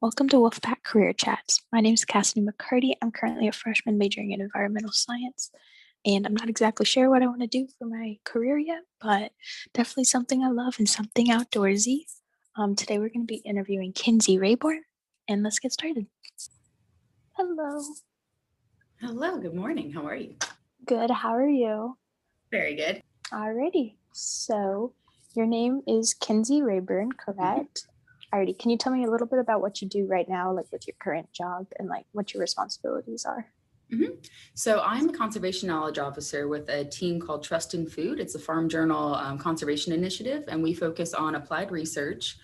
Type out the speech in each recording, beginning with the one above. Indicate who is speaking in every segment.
Speaker 1: Welcome to Wolfpack Career Chats. My name is Cassidy McCarty. I'm currently a freshman majoring in environmental science, and I'm not exactly sure what I want to do for my career yet, but definitely something I love and something outdoorsy. Today we're going to be interviewing Kinsey Rayborn, and let's get started. Hello.
Speaker 2: Hello, good morning. How are you?
Speaker 1: Good. How are you?
Speaker 2: Very good.
Speaker 1: Alrighty. So your name is Kinsey Rayborn, correct? Alrighty. Can you tell me a little bit about what you do right now, like with your current job and like what your responsibilities are?
Speaker 2: So I'm a conservation knowledge officer with a team called Trust in Food. It's a Farm Journal conservation initiative, and we focus on applied research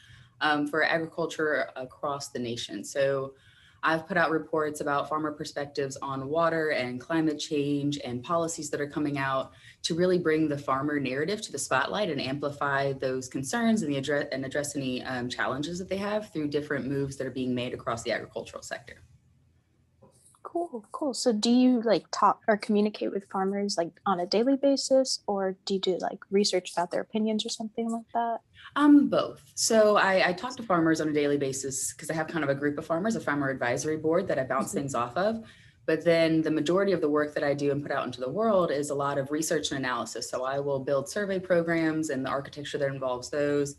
Speaker 2: for agriculture across the nation. So I've put out reports about farmer perspectives on water and climate change and policies that are coming out to really bring the farmer narrative to the spotlight and amplify those concerns and address any challenges that they have through different moves that are being made across the agricultural sector.
Speaker 1: Cool. So do you like talk or communicate with farmers like on a daily basis, or do you do like research about their opinions or something like that?
Speaker 2: Both. So I talk to farmers on a daily basis because I have kind of a group of farmers, a farmer advisory board that I bounce things off of. But then the majority of the work that I do and put out into the world is a lot of research and analysis. So I will build survey programs and the architecture that involves those,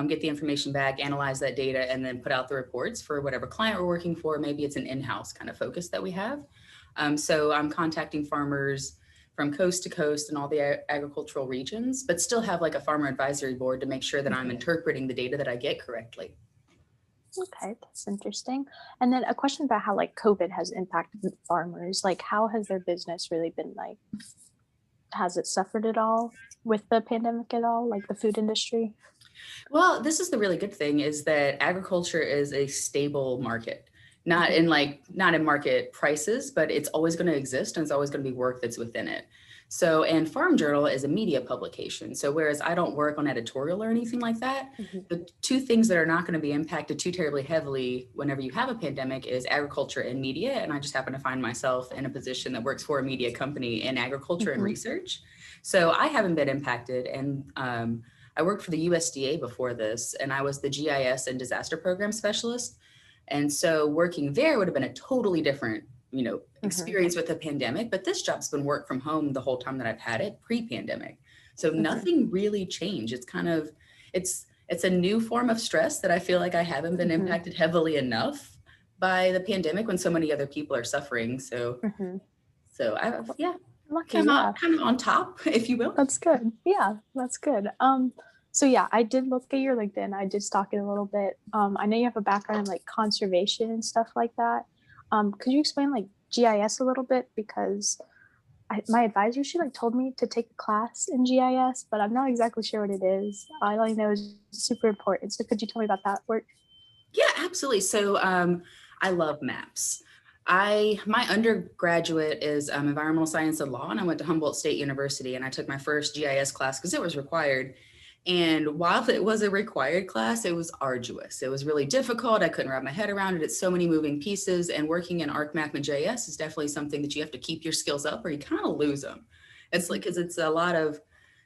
Speaker 2: get the information back, analyze that data, and then put out the reports for whatever client we're working for. Maybe it's an in-house kind of focus that we have. So I'm contacting farmers from coast to coast in all the agricultural regions, but still have like a farmer advisory board to make sure that I'm interpreting the data that I get correctly.
Speaker 1: Okay, that's interesting. And then a question about how like COVID has impacted farmers. Like, how has their business really been like? Has it suffered at all with the pandemic at all, like the food industry?
Speaker 2: Well, this is the really good thing is that agriculture is a stable market. Not in market prices, but it's always going to exist and it's always going to be work that's within it. So, and Farm Journal is a media publication. So whereas I don't work on editorial or anything like that, the two things that are not going to be impacted too terribly heavily whenever you have a pandemic is agriculture and media. And I just happen to find myself in a position that works for a media company in agriculture and research. So I haven't been impacted. And I worked for the USDA before this, and I was the GIS and disaster program specialist. And so working there would have been a totally different, experience with the pandemic, but this job's been work from home the whole time that I've had it pre-pandemic. So nothing really changed. It's kind of, it's a new form of stress that I feel like I haven't been impacted heavily enough by the pandemic when so many other people are suffering. So, came out kind of on top, if you will.
Speaker 1: That's good. Yeah, that's good. So yeah, I did look at your LinkedIn. I did stalk it a little bit. I know you have a background in like conservation and stuff like that. Could you explain like GIS a little bit? Because my advisor, she like told me to take a class in GIS, but I'm not exactly sure what it is. All I know is super important. So could you tell me about that work?
Speaker 2: Yeah, absolutely. So I love maps. My undergraduate is environmental science and law, and I went to Humboldt State University, and I took my first GIS class because it was required. And while it was a required class, it was arduous. It was really difficult. I couldn't wrap my head around it. It's so many moving pieces, and working in ArcMap and JS is definitely something that you have to keep your skills up or you kind of lose them. It's like, because it's a lot of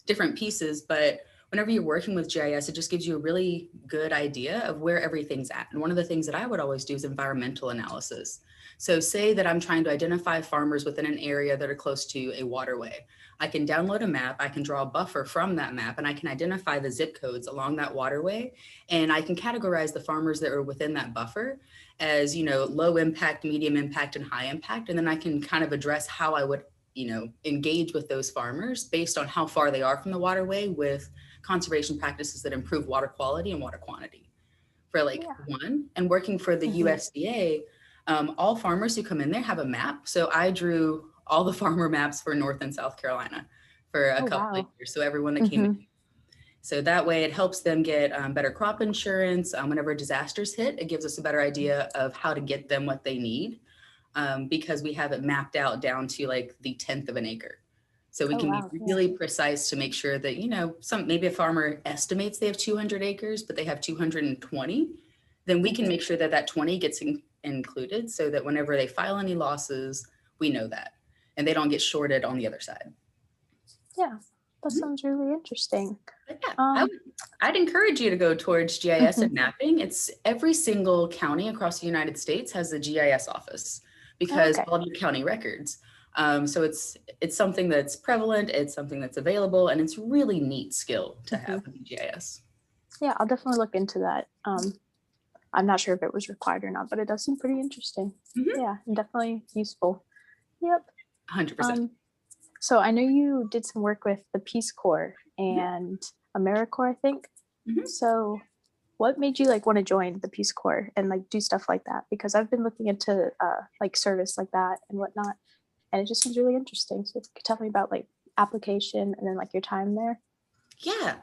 Speaker 2: different pieces, but whenever you're working with GIS, it just gives you a really good idea of where everything's at. And one of the things that I would always do is environmental analysis. So say that I'm trying to identify farmers within an area that are close to a waterway. I can download a map, I can draw a buffer from that map, and I can identify the zip codes along that waterway. And I can categorize the farmers that are within that buffer as, low impact, medium impact, and high impact. And then I can kind of address how I would, engage with those farmers based on how far they are from the waterway with conservation practices that improve water quality and water quantity. For one, and working for the USDA, all farmers who come in there have a map. So I drew all the farmer maps for North and South Carolina for a couple of years. So everyone that came in. So that way it helps them get better crop insurance. Whenever disasters hit, it gives us a better idea of how to get them what they need because we have it mapped out down to like the 1/10 of an acre. So we can be really precise to make sure that, maybe a farmer estimates they have 200 acres, but they have 220. Then we can make sure that that 20 gets included so that whenever they file any losses, we know that and they don't get shorted on the other side.
Speaker 1: Yeah. That sounds really interesting.
Speaker 2: But yeah,
Speaker 1: Um,
Speaker 2: I'd encourage you to go towards GIS and
Speaker 1: mhm.
Speaker 2: mapping. It's every single county across the United States has a GIS office because
Speaker 1: Okay.
Speaker 2: of all your county records. So it's something that's prevalent, it's something that's available, and it's really neat skill to
Speaker 1: Mhm.
Speaker 2: have with GIS.
Speaker 1: Yeah, I'll definitely look into that. I'm not sure if it was required or not, but it does seem pretty interesting.
Speaker 2: Mhm.
Speaker 1: Yeah, and definitely useful. Yep.
Speaker 2: 100%.
Speaker 1: Um, so I know you did some work with the Peace Corps
Speaker 2: Mhm.
Speaker 1: and AmeriCorps, I think.
Speaker 2: Mhm.
Speaker 1: So what made you like want to join the Peace Corps and like do stuff like that? Because I've been looking into like service like that and whatnot, and it just seems really interesting. So if you could tell me about like application and then like your time there.
Speaker 2: Yeah.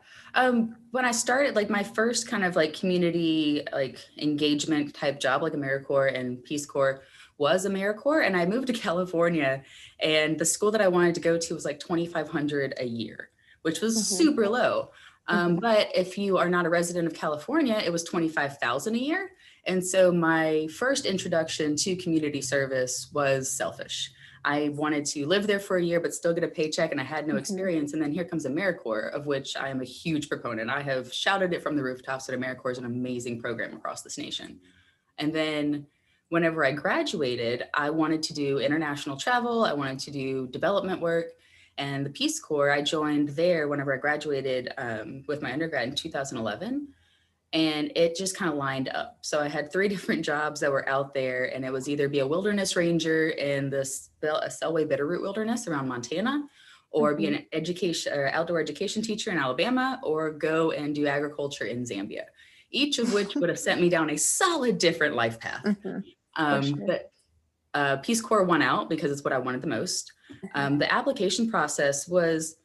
Speaker 2: When I started, like my first kind of like community like engagement type job, like AmeriCorps and Peace Corps, was AmeriCorps, and I moved to California, and the school that I wanted to go to was like 2,500 a year, which was
Speaker 1: Hmm.
Speaker 2: super low.
Speaker 1: Hmm.
Speaker 2: But if you are not a resident of California, it was 25,000 a year. And so my first introduction to community service was selfish. I wanted to live there for a year, but still get a paycheck, and I had no
Speaker 1: Hmm.
Speaker 2: experience. And then here comes AmeriCorps, of which I am a huge proponent. I have shouted it from the rooftops that AmeriCorps is an amazing program across this nation. And then whenever I graduated, I wanted to do international travel. I wanted to do development work. And the Peace Corps, I joined there whenever I graduated with my undergrad in 2011, and it just kind of lined up. So I had 3 different jobs that were out there, and it was either be a wilderness ranger in the Selway Bitterroot Wilderness around Montana, or be
Speaker 1: Hmm.
Speaker 2: an education or outdoor education teacher in Alabama, or go and do agriculture in Zambia, each of which would have sent me down a solid different life path.
Speaker 1: Hmm. For sure.
Speaker 2: But Peace Corps won out because it's what I wanted the most. The application process was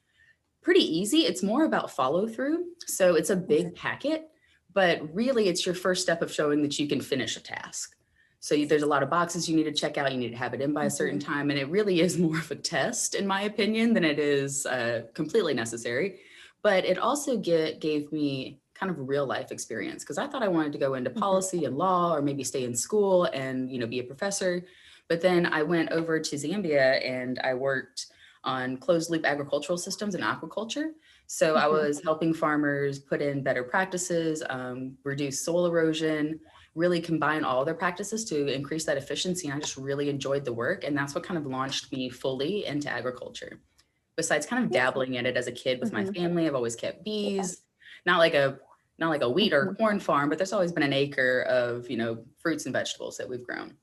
Speaker 2: pretty easy. It's more about follow through. So it's a big packet, but really it's your first step of showing that you can finish a task. So there's a lot of boxes you need to check out. You need to have it in by a certain
Speaker 1: Hmm.
Speaker 2: time. And it really is more of a test, in my opinion, than it is completely necessary. But it also gave me kind of real life experience, because I thought I wanted to go into
Speaker 1: Hmm.
Speaker 2: policy and law, or maybe stay in school and, be a professor. But then I went over to Zambia and I worked on closed loop agricultural systems and aquaculture. So I
Speaker 1: Hmm.
Speaker 2: was helping farmers put in better practices, reduce soil erosion, really combine all their practices to increase that efficiency. And I just really enjoyed the work. And that's what kind of launched me fully into agriculture. Besides kind of
Speaker 1: Yeah.
Speaker 2: dabbling in it as a kid with my
Speaker 1: Hmm.
Speaker 2: family, I've always kept
Speaker 1: Yeah.
Speaker 2: bees, not like a wheat or
Speaker 1: Hmm.
Speaker 2: corn farm, but there's always been an acre of, fruits and vegetables that we've grown.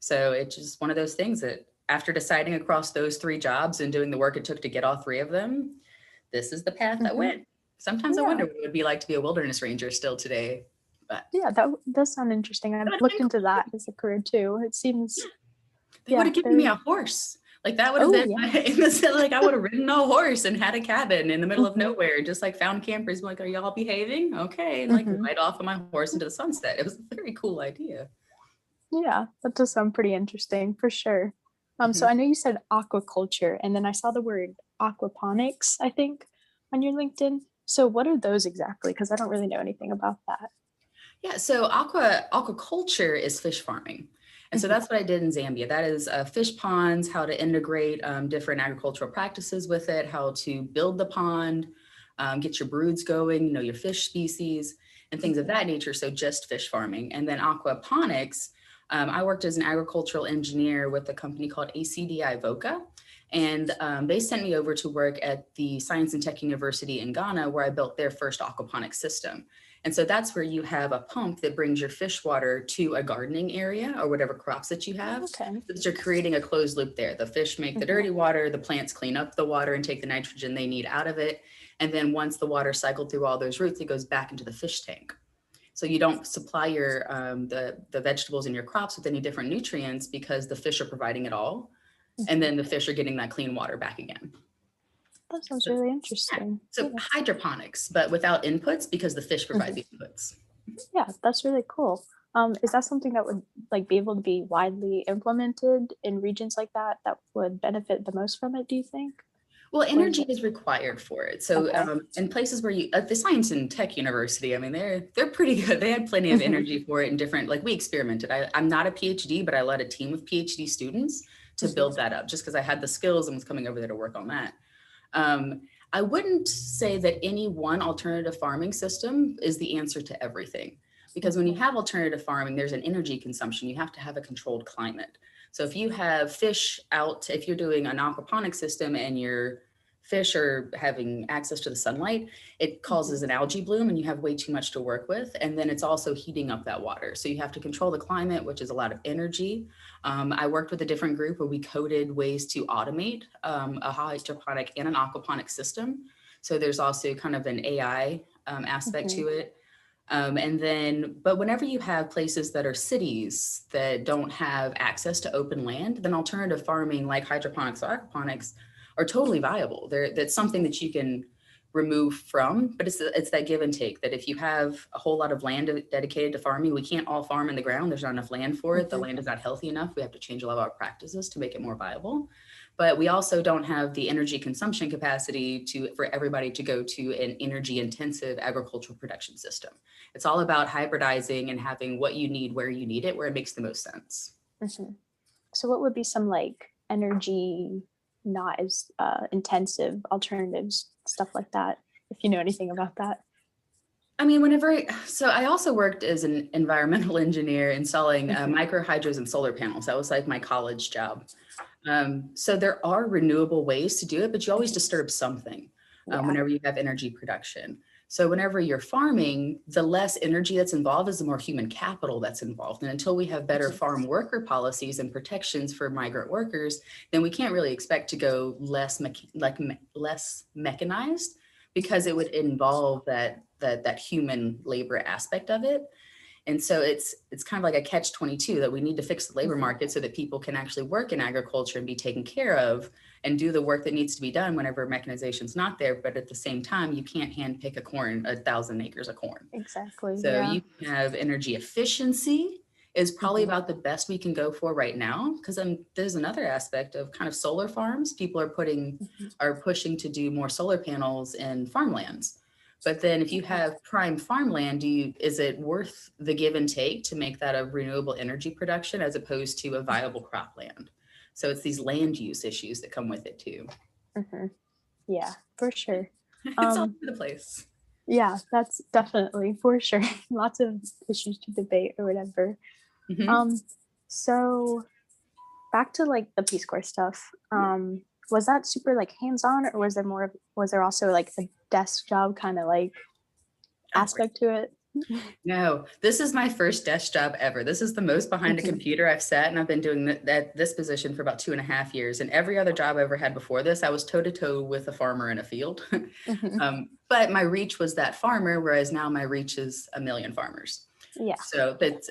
Speaker 2: So it's just one of those things that after deciding across those 3 jobs and doing the work it took to get all 3 of them, this is the path I
Speaker 1: Hmm.
Speaker 2: went. Sometimes I
Speaker 1: Yeah.
Speaker 2: wonder what it would be like to be a wilderness ranger still today, but
Speaker 1: Yeah, that does sound interesting.
Speaker 2: that
Speaker 1: I've
Speaker 2: would have
Speaker 1: looked
Speaker 2: been
Speaker 1: into
Speaker 2: cool.
Speaker 1: that as a career too. It seems,
Speaker 2: They would
Speaker 1: yeah,
Speaker 2: have given me
Speaker 1: very.
Speaker 2: a horse. Like that would have
Speaker 1: Oh
Speaker 2: been
Speaker 1: yeah.
Speaker 2: like I would have ridden a horse and had a cabin in the middle of
Speaker 1: Hmm.
Speaker 2: nowhere, just like found campers. Like, are y'all behaving? Okay, and like
Speaker 1: Hmm.
Speaker 2: ride off on my horse into the sunset. It was a very cool idea.
Speaker 1: Yeah, that does sound pretty interesting for sure. So
Speaker 2: Mhm.
Speaker 1: I know you said aquaculture, and then I saw the word aquaponics, I think, on your LinkedIn. So what are those exactly? Because I don't really know anything about that.
Speaker 2: Yeah, so aquaculture is fish farming. And so
Speaker 1: Hmm.
Speaker 2: that's what I did in Zambia. That is fish ponds, how to integrate different agricultural practices with it, how to build the pond, get your broods going, your fish species and things of
Speaker 1: Hmm.
Speaker 2: that nature. So just fish farming. And then aquaponics, I worked as an agricultural engineer with a company called ACDI Voca. And they sent me over to work at the Science and Tech University in Ghana, where I built their first aquaponics system. And so that's where you have a pump that brings your fish water to a gardening area or whatever crops that you have.
Speaker 1: Okay.
Speaker 2: So that you're creating a closed loop there. The fish make the
Speaker 1: Hmm.
Speaker 2: dirty water, the plants clean up the water and take the nitrogen they need out of it. And then once the water cycled through all those roots, it goes back into the fish tank. So you don't supply your the vegetables in your crops with any different nutrients, because the fish are providing it all. And
Speaker 1: Hmm.
Speaker 2: then the fish are getting that clean water back again.
Speaker 1: That sounds
Speaker 2: So,
Speaker 1: really
Speaker 2: yeah.
Speaker 1: interesting.
Speaker 2: So
Speaker 1: Yeah.
Speaker 2: hydroponics, but without inputs, because the fish provide
Speaker 1: Hmm.
Speaker 2: the inputs.
Speaker 1: Yeah, that's really cool. Is that something that would like be able to be widely implemented in regions like that would benefit the most from it, do you think?
Speaker 2: Well,
Speaker 1: Or is
Speaker 2: energy
Speaker 1: it
Speaker 2: is required for it. So,
Speaker 1: okay?
Speaker 2: in places where you, at the Science and Tech University, I mean, they're pretty good. They had plenty of
Speaker 1: Hmm.
Speaker 2: energy for it in different. Like we experimented. I'm not a PhD, but I led a team of PhD students to
Speaker 1: Hmm.
Speaker 2: build that up, just because I had the skills and was coming over there to work on that. Um, I wouldn't say that any one alternative farming system is the answer to everything. Because when you have alternative farming, there's an energy consumption. You have to have a controlled climate. So if you have fish out, if you're doing an aquaponics system and your fish are having access to the sunlight, it causes an algae bloom and you have way too much to work with. And then it's also heating up that water. So you have to control the climate, which is a lot of energy. I worked with a different group where we coded ways to automate a hydroponic and an aquaponic system. So there's also kind of an AI aspect to it. But whenever you have places that are cities that don't have access to open land, then alternative farming like hydroponics or aquaponics are totally viable. That's something that you can remove from, but it's that give and take, that if you have a whole lot of land dedicated to farming, we can't all farm in the ground. There's not enough land for it. The land is not healthy enough. We have to change a lot of our practices to make it more viable. But we also don't have the energy consumption capacity for everybody to go to an energy intensive agricultural production system. It's all about hybridizing and having what you need, where you need it, where it makes the most sense.
Speaker 1: So what would be some like energy, not as intensive alternatives, stuff like that, if you know anything about that?
Speaker 2: I mean, so I also worked as an environmental engineer installing micro hydros and solar panels. That was like my college job. So there are renewable ways to do it, but you always disturb something whenever you have energy production. So whenever you're farming, the less energy that's involved is the more human capital that's involved. And until we have better farm worker policies and protections for migrant workers, then we can't really expect to go less mechanized, because it would involve that human labor aspect of it. And so it's kind of like a catch-22, that we need to fix the labor market so that people can actually work in agriculture and be taken care of and do the work that needs to be done whenever mechanization's not there. But at the same time, you can't handpick 1,000 acres of corn.
Speaker 1: Exactly.
Speaker 2: So you can have energy efficiency is probably about the best we can go for right now. Because there's another aspect of kind of solar farms. People are pushing to do more solar panels in farmlands. But then if you have prime farmland, is it worth the give and take to make that a renewable energy production as opposed to a viable cropland? So it's these land use issues that come with it too.
Speaker 1: Yeah, for sure.
Speaker 2: It's all over the place.
Speaker 1: Yeah, that's definitely for sure. Lots of issues to debate or whatever. So back to like the Peace Corps stuff. Was that super like hands-on, or was there also like a desk job kind of like aspect to it?
Speaker 2: No, this is my first desk job ever. This is the most behind a computer I've sat, and I've been doing this position for about 2.5 years. And every other job I ever had before this, I was toe to toe with a farmer in a field. But my reach was that farmer, whereas now my reach is 1 million farmers.
Speaker 1: Yeah.
Speaker 2: So it's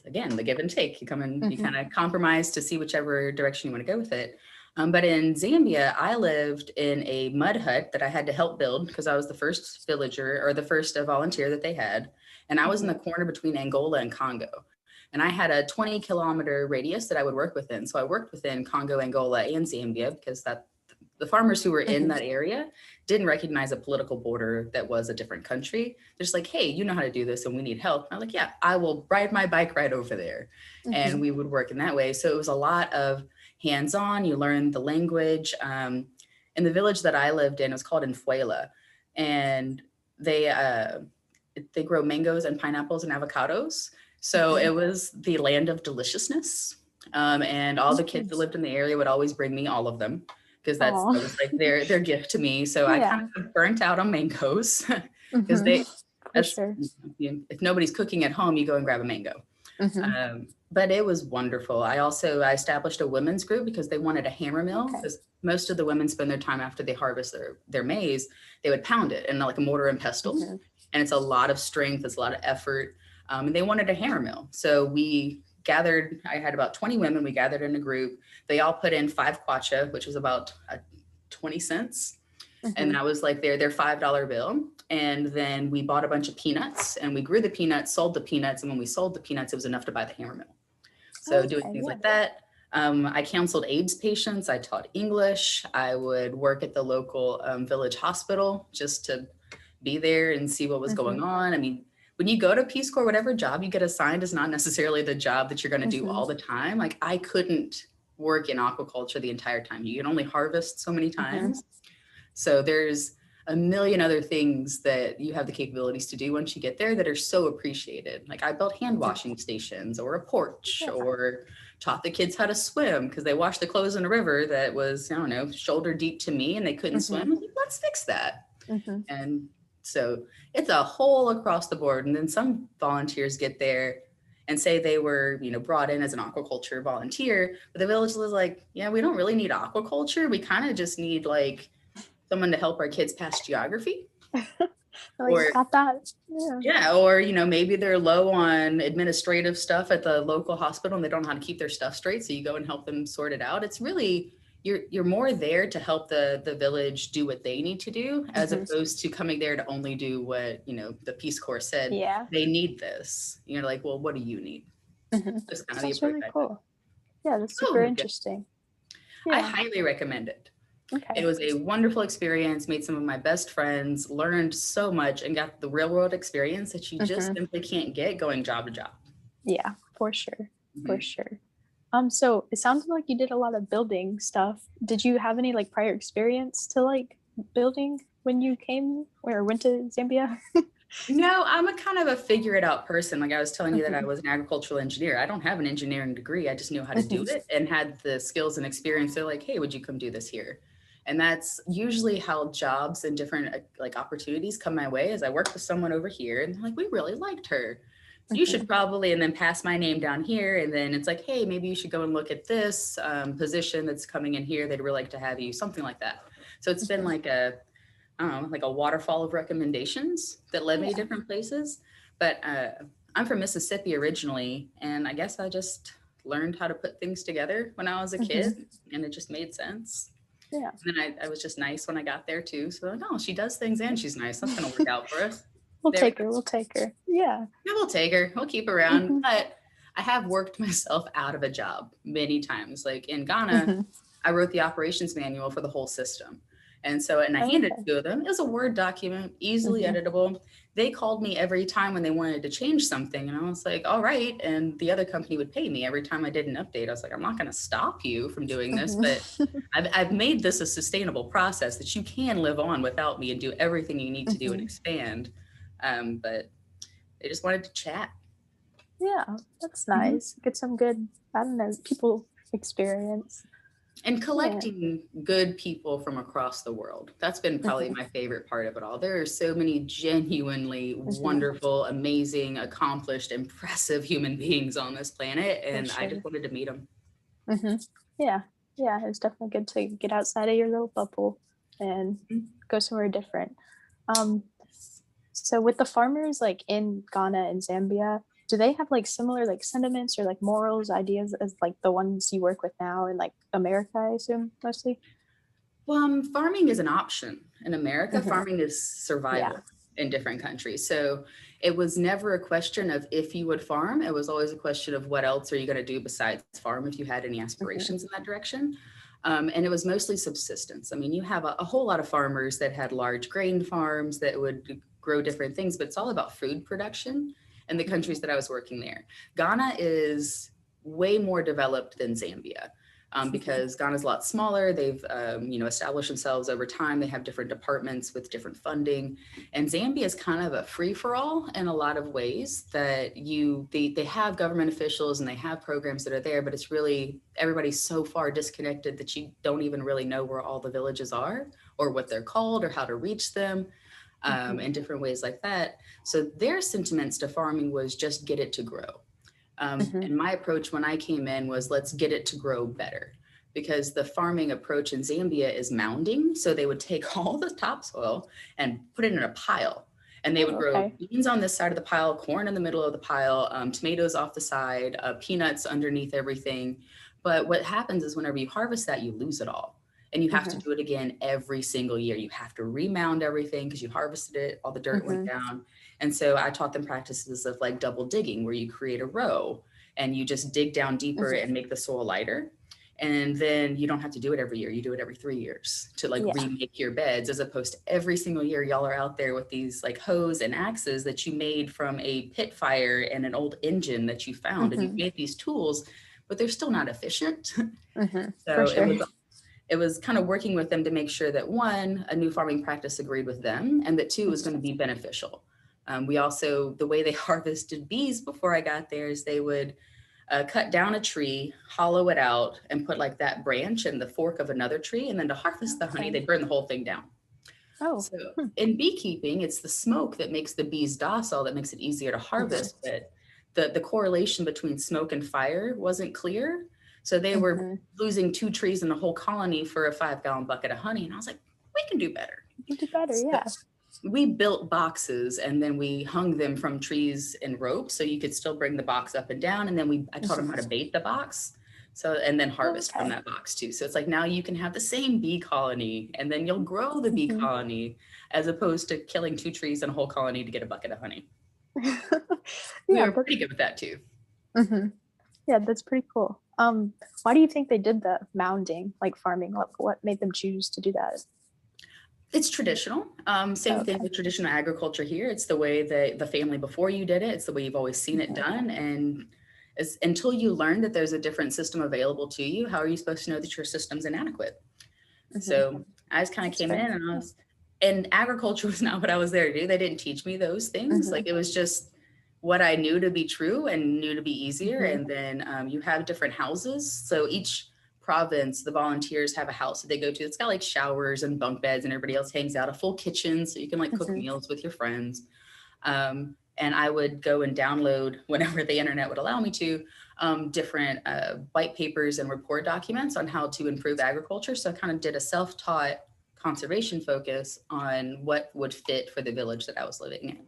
Speaker 2: again, the give and take. You come in, you kind of compromise to see whichever direction you want to go with it. But in Zambia, I lived in a mud hut that I had to help build because I was the first villager, or the first volunteer that they had. And I was in the corner between Angola and Congo. And I had a 20-kilometer radius that I would work within. So I worked within Congo, Angola, and Zambia, because the farmers who were in that area didn't recognize a political border that was a different country. They're just like, hey, you know how to do this and we need help. And I'm like, yeah, I will ride my bike right over there. And we would work in that way. So it was a lot of hands-on. You learn the language. In the village that I lived in, it was called Infuela, and they grow mangoes and pineapples and avocados. So it was the land of deliciousness. And all the kids that lived in the area would always bring me all of them, because that was like their gift to me. So I kind of burnt out on mangoes, because if nobody's cooking at home, you go and grab a mango. But it was wonderful. I established a women's group because they wanted a hammer mill, because most of the women spend their time after they harvest their maize, they would pound it in like a mortar and pestle. And it's a lot of strength, it's a lot of effort. And they wanted a hammer mill. So we gathered, I had about 20 women, we gathered in a group. They all put in 5 kwacha, which was about 20 cents. And that was like their $5 bill. And then we bought a bunch of peanuts, and we grew the peanuts, sold the peanuts. And when we sold the peanuts, it was enough to buy the hammer mill. So doing things like that. I counseled AIDS patients. I taught English. I would work at the local village hospital just to be there and see what was going on. I mean, when you go to Peace Corps, whatever job you get assigned is not necessarily the job that you're going to do all the time. Like, I couldn't work in aquaculture the entire time. You can only harvest so many times. So there's a million other things that you have the capabilities to do once you get there that are so appreciated. Like I built hand washing stations or a porch, or taught the kids how to swim because they washed the clothes in a river that was, I don't know, shoulder deep to me and they couldn't swim. Like, let's fix that. And so it's a whole across the board. And then some volunteers get there and say they were, you know, brought in as an aquaculture volunteer, but the village was like, yeah, we don't really need aquaculture. We kind of just need like someone to help our kids pass geography.
Speaker 1: Or got that.
Speaker 2: Yeah, or you know, maybe they're low on administrative stuff at the local hospital and they don't know how to keep their stuff straight, so you go and help them sort it out. It's really you're more there to help the village do what they need to do, as opposed to coming there to only do what, you know, the Peace Corps said. They need this. You're like, well, what do you need?
Speaker 1: That's really cool. Yeah, that's super interesting.
Speaker 2: I highly recommend it. It was a wonderful experience, made some of my best friends, learned so much, and got the real world experience that you just simply can't get going job to job.
Speaker 1: Yeah, for sure. For sure. So it sounds like you did a lot of building stuff. Did you have any like prior experience to like building when you came or went to Zambia?
Speaker 2: No, I'm a kind of a figure it out person. Like I was telling you that I was an agricultural engineer. I don't have an engineering degree. I just knew how to do it and had the skills and experience. They're like, hey, would you come do this here? And that's usually how jobs and different like opportunities come my way. As I worked with someone over here and like, we really liked her. So you should probably, and then pass my name down here. And then it's like, hey, maybe you should go and look at this position that's coming in here. They'd really like to have you, something like that. So it's been like a, I don't know, like a waterfall of recommendations that led me to different places. But I'm from Mississippi originally. And I guess I just learned how to put things together when I was a kid, and it just made sense. And then I was just nice when I got there too. So like, oh, she does things and she's nice. That's going to work out for us.
Speaker 1: We'll take her. Yeah,
Speaker 2: we'll take her. We'll keep her around. But I have worked myself out of a job many times. Like in Ghana, I wrote the operations manual for the whole system. And so, and I handed it to them. It was a Word document, easily editable. They called me every time when they wanted to change something. And I was like, all right. And the other company would pay me every time I did an update. I was like, I'm not going to stop you from doing this, but I've made this a sustainable process that you can live on without me and do everything you need to do and expand. But they just wanted to chat.
Speaker 1: Yeah, that's nice. Get some good, I don't know, people experience.
Speaker 2: And collecting good people from across the world. That's been probably my favorite part of it all. There are so many genuinely wonderful, amazing, accomplished, impressive human beings on this planet. And I just wanted to meet them.
Speaker 1: Yeah, it's definitely good to get outside of your little bubble and go somewhere different. So with the farmers like in Ghana and Zambia, do they have like similar like sentiments or like morals, ideas as like the ones you work with now in like America, I assume mostly?
Speaker 2: Well, farming is an option in America. Farming is survival in different countries. So it was never a question of if you would farm. It was always a question of what else are you going to do besides farm if you had any aspirations in that direction. And it was mostly subsistence. I mean, you have a whole lot of farmers that had large grain farms that would grow different things, but it's all about food production. In the countries that I was working there, Ghana is way more developed than Zambia because Ghana's a lot smaller. They've, established themselves over time. They have different departments with different funding, and Zambia is kind of a free for all in a lot of ways. That they have government officials and they have programs that are there, but it's really everybody's so far disconnected that you don't even really know where all the villages are or what they're called or how to reach them. In different ways like that. So their sentiments to farming was just get it to grow. And my approach when I came in was let's get it to grow better, because the farming approach in Zambia is mounding. So they would take all the topsoil and put it in a pile, and they would grow beans on this side of the pile, corn in the middle of the pile, tomatoes off the side, peanuts underneath everything. But what happens is whenever you harvest that, you lose it all. And you have to do it again every single year. You have to remound everything because you harvested it, all the dirt went down. And so I taught them practices of like double digging, where you create a row and you just dig down deeper and make the soil lighter. And then you don't have to do it every year. You do it every 3 years to like remake your beds, as opposed to every single year y'all are out there with these like hoes and axes that you made from a pit fire and an old engine that you found. And you made these tools, but they're still not efficient. So it was kind of working with them to make sure that one, a new farming practice agreed with them, and that two, was going to be beneficial. We also, the way they harvested bees before I got there is they would cut down a tree, hollow it out, and put like that branch in the fork of another tree. And then to harvest the honey, they burn the whole thing down.
Speaker 1: Oh.
Speaker 2: So in beekeeping, it's the smoke that makes the bees docile, that makes it easier to harvest. But the correlation between smoke and fire wasn't clear. So they were losing 2 trees in the whole colony for a 5-gallon bucket of honey. And I was like, we can do better.
Speaker 1: You can do better, yeah.
Speaker 2: We built boxes and then we hung them from trees and ropes so you could still bring the box up and down. And then I taught them how to bait the box. So, and then harvest from that box too. So it's like, now you can have the same bee colony and then you'll grow the bee colony, as opposed to killing 2 trees and a whole colony to get a bucket of honey. We were pretty good with that too.
Speaker 1: Yeah, that's pretty cool. Why do you think they did the mounding, like farming? What made them choose to do that?
Speaker 2: It's traditional. Same thing with traditional agriculture here. It's the way that the family before you did it. It's the way you've always seen it done. And until you learn that there's a different system available to you, how are you supposed to know that your system's inadequate? So I just kind of came in and agriculture was not what I was there to do. They didn't teach me those things. Like, it was just what I knew to be true and knew to be easier. And then you have different houses. So each province, the volunteers have a house that they go to. It's got like showers and bunk beds, and everybody else hangs out, a full kitchen, so you can like cook meals with your friends. And I would go and download, whenever the internet would allow me to, different white papers and report documents on how to improve agriculture. So I kind of did a self-taught conservation focus on what would fit for the village that I was living in.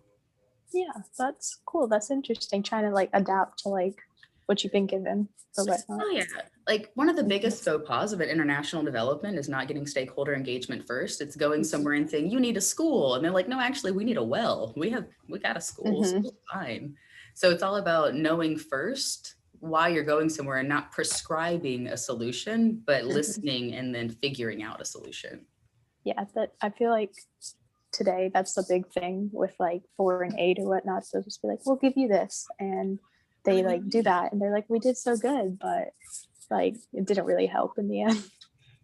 Speaker 2: Yeah,
Speaker 1: that's cool. That's interesting. Trying to like adapt to like what you've been given or whatnot.
Speaker 2: Oh yeah. Like, one of the biggest faux pas of an international development is not getting stakeholder engagement first. It's going somewhere and saying, you need a school. And they're like, no, actually, we need a well. We got a school. School's fine. So it's all about knowing first why you're going somewhere and not prescribing a solution, but listening and then figuring out a solution.
Speaker 1: Yeah, I feel like today that's the big thing with like foreign aid or whatnot. So just be like, we'll give you this. And they like do that. And they're like, we did so good, but like it didn't really help in the end.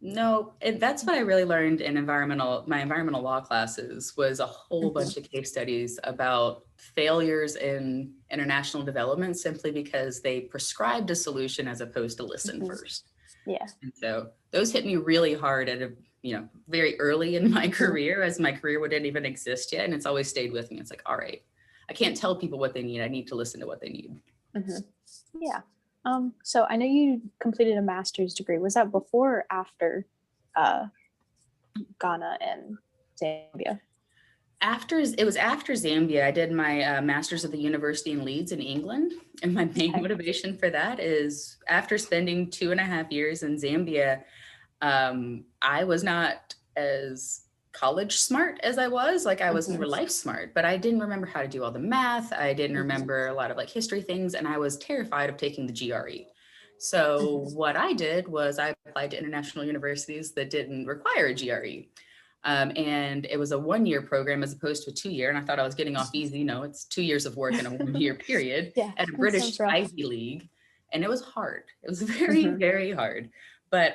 Speaker 2: No, and that's what I really learned in my environmental law classes, was a whole bunch of case studies about failures in international development simply because they prescribed a solution as opposed to listen first.
Speaker 1: Yeah.
Speaker 2: And so those hit me really hard at very early in my career, as my career wouldn't even exist yet. And it's always stayed with me. It's like, all right, I can't tell people what they need. I need to listen to what they need.
Speaker 1: Yeah. So I know you completed a master's degree. Was that before or after Ghana and Zambia?
Speaker 2: It was after Zambia. I did my master's at the University in Leeds in England. And my main motivation for that is, after spending 2.5 years in Zambia, I was not as college smart as I was. Like, I was more life smart, but I didn't remember how to do all the math. I didn't remember a lot of like history things. And I was terrified of taking the GRE. So what I did was I applied to international universities that didn't require a GRE. And it was a 1-year program as opposed to a 2-year. And I thought I was getting off easy. No, it's 2 years of work in a 1-year period at a British Ivy League. And it was hard. It was very, very hard. But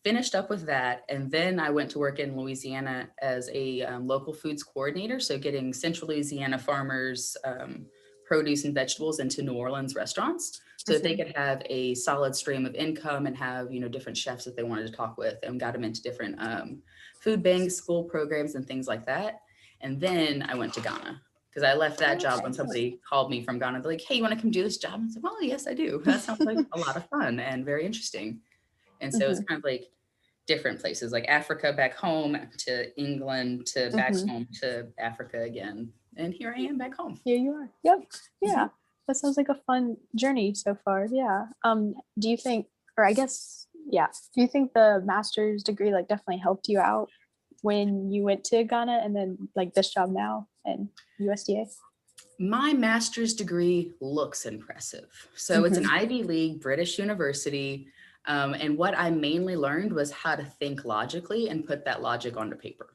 Speaker 2: finished up with that. And then I went to work in Louisiana as a local foods coordinator. So getting Central Louisiana farmers produce and vegetables into New Orleans restaurants so that they could have a solid stream of income and have, different chefs that they wanted to talk with, and got them into different food banks, school programs, and things like that. And then I went to Ghana, because I left that job when somebody called me from Ghana. They're like, hey, you want to come do this job? And I said, well, yes, I do. That sounds like a lot of fun and very interesting. And so it's kind of like different places, like Africa back home, to England, to back home, to Africa again. And here I am back home.
Speaker 1: Here you are. Yep. Yeah. That sounds like a fun journey so far. Yeah. Do you think, or I guess, do you think the master's degree like definitely helped you out when you went to Ghana, and then like this job now and USDA?
Speaker 2: My master's degree looks impressive. So it's an Ivy League British university. And what I mainly learned was how to think logically and put that logic onto paper,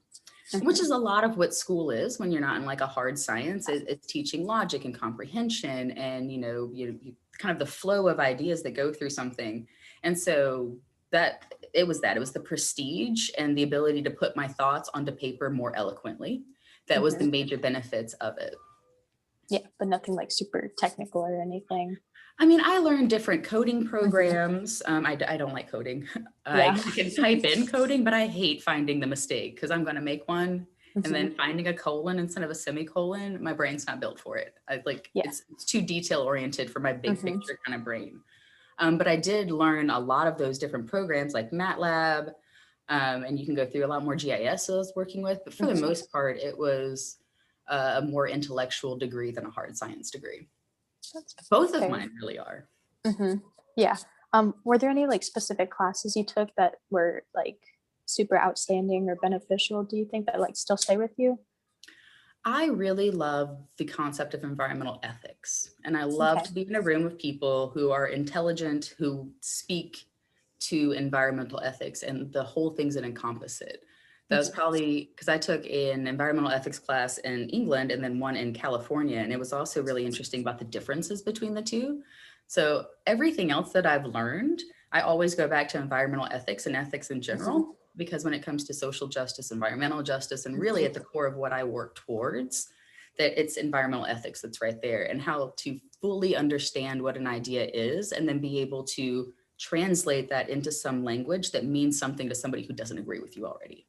Speaker 2: which is a lot of what school is when you're not in like a hard science. It's teaching logic and comprehension and, you kind of the flow of ideas that go through something. And so that it was the prestige and the ability to put my thoughts onto paper more eloquently. That was the major benefits of it.
Speaker 1: Yeah, but nothing like super technical or anything.
Speaker 2: I mean, I learned different coding programs. I don't like coding. I can type in coding, but I hate finding the mistake because I'm going to make one and then finding a colon instead of a semicolon. My brain's not built for it. It's too detail oriented for my big picture kind of brain. But I did learn a lot of those different programs like MATLAB, and you can go through a lot more GIS I was working with. But for the most part, it was a more intellectual degree than a hard science degree. Both of mine really are.
Speaker 1: Yeah. Were there any like specific classes you took that were like super outstanding or beneficial, do you think, that like still stay with you?
Speaker 2: I really love the concept of environmental ethics. And I love to be in a room with people who are intelligent, who speak to environmental ethics and the whole things that encompass it. That was probably because I took an environmental ethics class in England and then one in California. And it was also really interesting about the differences between the two. So everything else that I've learned, I always go back to environmental ethics and ethics in general, because when it comes to social justice, environmental justice, and really at the core of what I work towards, that it's environmental ethics that's right there, and how to fully understand what an idea is and then be able to translate that into some language that means something to somebody who doesn't agree with you already.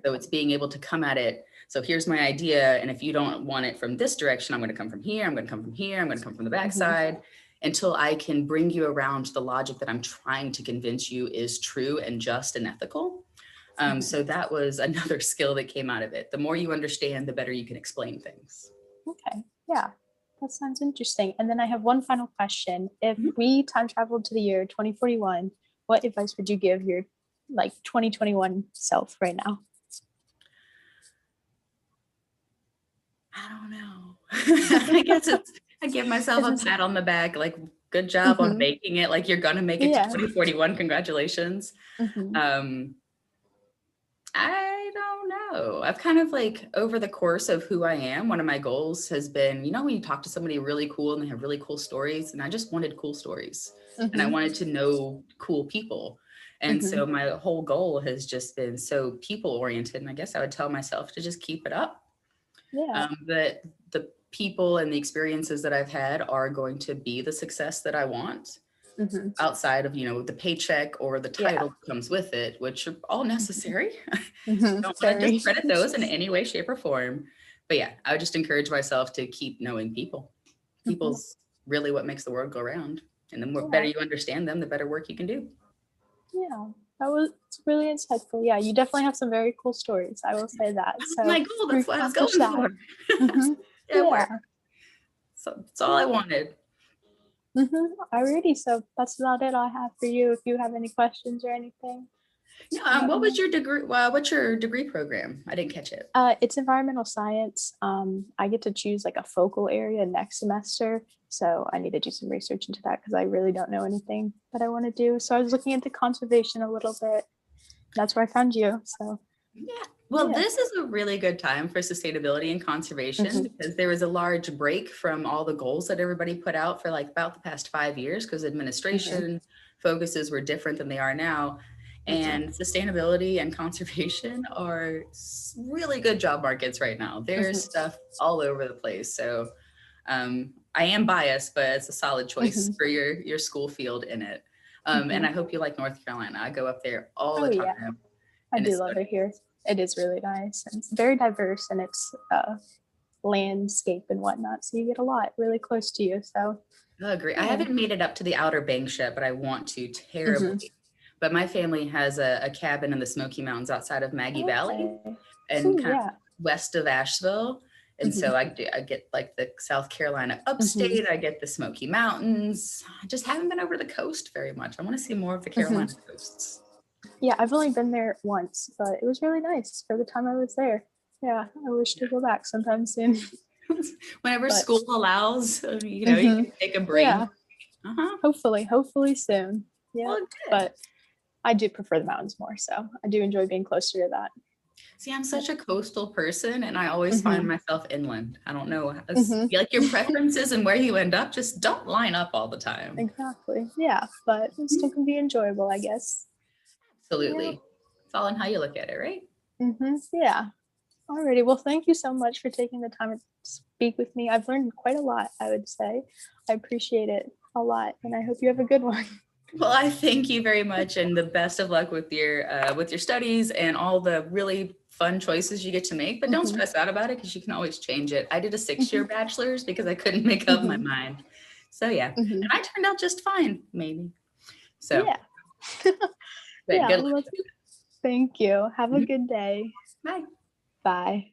Speaker 2: So it's being able to come at it. So here's my idea. And if you don't want it from this direction, I'm going to come from here. I'm going to come from here. I'm going to come from the backside until I can bring you around the logic that I'm trying to convince you is true and just and ethical. So that was another skill that came out of it. The more you understand, the better you can explain things.
Speaker 1: Okay. Yeah. That sounds interesting. And then I have one final question. If we time traveled to the year 2041, what advice would you give your like 2021 self right now?
Speaker 2: I don't know. I guess I give myself a pat on the back, like, good job on making it. Like, you're gonna make it to 2041. Congratulations. I don't know. I've kind of like, over the course of who I am, one of my goals has been, you know, when you talk to somebody really cool and they have really cool stories, and I just wanted cool stories and I wanted to know cool people. And so my whole goal has just been so people oriented. And I guess I would tell myself to just keep it up. That the people and the experiences that I've had are going to be the success that I want, outside of, you know, the paycheck or the title that comes with it, which are all necessary. Don't want to discredit those in any way, shape, or form. But yeah, I would just encourage myself to keep knowing people. People's really what makes the world go round. And the more better you understand them, the better work you can do.
Speaker 1: Yeah, that was really insightful. Yeah, you definitely have some very cool stories. I will say that. So
Speaker 2: my goal, that's what I was going for. So that's all I wanted.
Speaker 1: Alrighty, so that's about it I have for you. If you have any questions or anything.
Speaker 2: Yeah. What was your degree? What's your degree program? I didn't catch it.
Speaker 1: It's environmental science. I get to choose like a focal area next semester. So I need to do some research into that because I really don't know anything that I want to do. So I was looking into conservation a little bit. That's where I found you. So
Speaker 2: yeah. Well, this is a really good time for sustainability and conservation because there was a large break from all the goals that everybody put out for like about the past 5 years because administration focuses were different than they are now. And sustainability and conservation are really good job markets right now. There's stuff all over the place. So I am biased, but it's a solid choice for your school field in it. And I hope you like North Carolina. I go up there all the time.
Speaker 1: Yeah. I do love it here. It is really nice. And it's very diverse in its landscape and whatnot. So you get a lot really close to you. So
Speaker 2: I agree. I haven't made it up to the Outer Banks yet, but I want to terribly. But my family has a cabin in the Smoky Mountains outside of Maggie Valley and kind of west of Asheville. And so I get like the South Carolina upstate. I get the Smoky Mountains. I just haven't been over the coast very much. I want to see more of the Carolina coasts.
Speaker 1: Yeah, I've only been there once, but it was really nice for the time I was there. Yeah, I wish to go back sometime soon.
Speaker 2: Whenever school allows, you know, you can take a break.
Speaker 1: Yeah. Hopefully soon. Yeah, well, but I do prefer the mountains more, so I do enjoy being closer to that.
Speaker 2: See, I'm such a coastal person, and I always find myself inland. I don't know, like your preferences and where you end up just don't line up all the time.
Speaker 1: Exactly. Yeah, but it still can be enjoyable, I guess.
Speaker 2: Absolutely. It's all in how you look at it, right?
Speaker 1: Yeah. Alrighty. Well, thank you so much for taking the time to speak with me. I've learned quite a lot, I would say. I appreciate it a lot, and I hope you have a good one.
Speaker 2: Well, I thank you very much, and the best of luck with your studies and all the really fun choices you get to make. But don't stress out about it, because you can always change it. I did a 6-year bachelor's because I couldn't make up my mind. So yeah, and I turned out just fine, maybe. So
Speaker 1: yeah,
Speaker 2: but good luck.
Speaker 1: thank you. Have a good day.
Speaker 2: Bye.
Speaker 1: Bye.